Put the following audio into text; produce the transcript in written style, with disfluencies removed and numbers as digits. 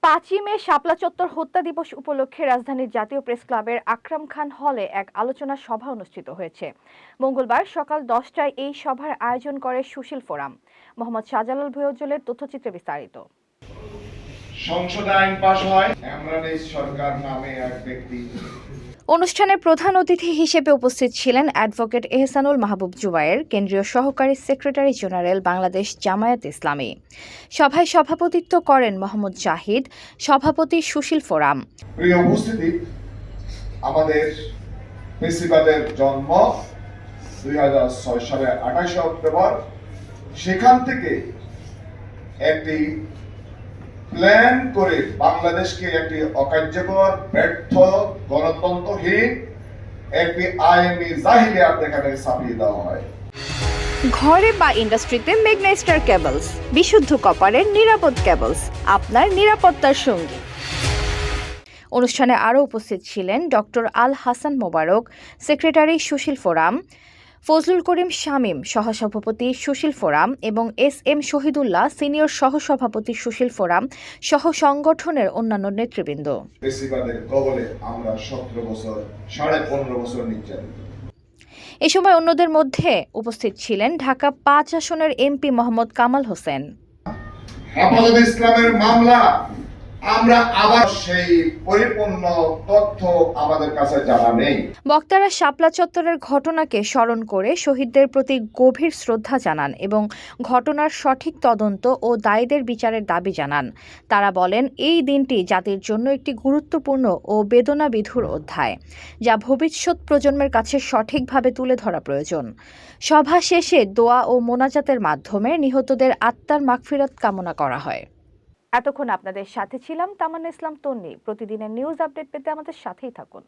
৫ই মে শাপলা চত্বর হত্যা দিবস উপলক্ষে রাজধানীর জাতীয় প্রেস ক্লাবের আকরাম খান হলে এক আলোচনা সভা অনুষ্ঠিত হয়েছে। মঙ্গলবার সকাল 10টায় এই সভার আয়োজন করে সুশীল ফোরাম। মোহাম্মদ শাহজালাল ভুঁইয়া তথ্যচিত্রে বিস্তারিত। সংসদে আইন পাস হয়, ইমরান সরকার নামে এক ব্যক্তি। অনুষ্ঠানে প্রধান অতিথি হিসেবে উপস্থিত ছিলেন অ্যাডভোকেট এহসানুল মাহবুব জুবায়ের, কেন্দ্রীয় সহকারী সেক্রেটারি জেনারেল বাংলাদেশ জামায়াত ইসলামী। সভায় সভাপতিত্ব করেন মোহাম্মদ জাহিদ, সভাপতি সুশীল ফোরাম। প্রিয় উপস্থিতি, আমাদের ফেসিবাদের জন্ম 2006 সালে 28 অক্টোবর। সেখান থেকে একটি প্ল্যান করে বাংলাদেশকে একটি অকার্যকর, ব্যর্থ, গণতন্ত্রহীন একটি আইনি জাহিলিয়াত দেখাতে ছাপিয়ে দেওয়া হয়। ঘরে বা ইন্ডাস্ট্রিতে ম্যাগনেস্টার কেবলস, বিশুদ্ধ কপারের নিরাপদ কেবলস, আপনার নিরাপত্তার সঙ্গী। অনুষ্ঠানে আরও উপস্থিত ছিলেন ডক্টর আল হাসান মোবারক, সেক্রেটারি সুশীল ফোরাম, ফজলুল করিম শামীম, সহসভাপতি সুশীল ফোরাম এবং SM শহীদুল্লাহ, সিনিয়র সহসভাপতি সুশীল ফোরাম সহ সংগঠনের অন্যান্য নেতৃবৃন্দ। ফেসিবাদের কবলে আমরা 17 বছর, 15.5 বছর নির্যাতিত। এ সময় অন্যদের মধ্যে উপস্থিত ছিলেন ঢাকা 5 আসনের MP মোহাম্মদ কামাল হোসেন। হেফাজত ইসলামের মামলা আমরা আবার সেই পরিপূর্ণ তথ্য আমাদের কাছে জানা নেই। বক্তারা শাপলা চত্বরের ঘটনাকে স্মরণ করে শহীদদের প্রতি গভীর শ্রদ্ধা জানান এবং ঘটনার সঠিক তদন্ত ও দায়ীদের বিচারের দাবি জানান। তারা বলেন, এই দিনটি জাতির জন্য একটি গুরুত্বপূর্ণ ও বেদনাবিধুর অধ্যায়, যা ভবিষ্যৎ প্রজন্মের কাছে সঠিকভাবে তুলে ধরা প্রয়োজন। সভা শেষে দোয়া ও মোনাজাতের মাধ্যমে নিহতদের আত্মার মাগফিরাত কামনা করা হয়। এতক্ষণ আপনাদের সাথে ছিলাম তামান্না ইসলাম তন্নি। প্রতিদিনের নিউজ আপডেট পেতে আমাদের সাথেই থাকুন।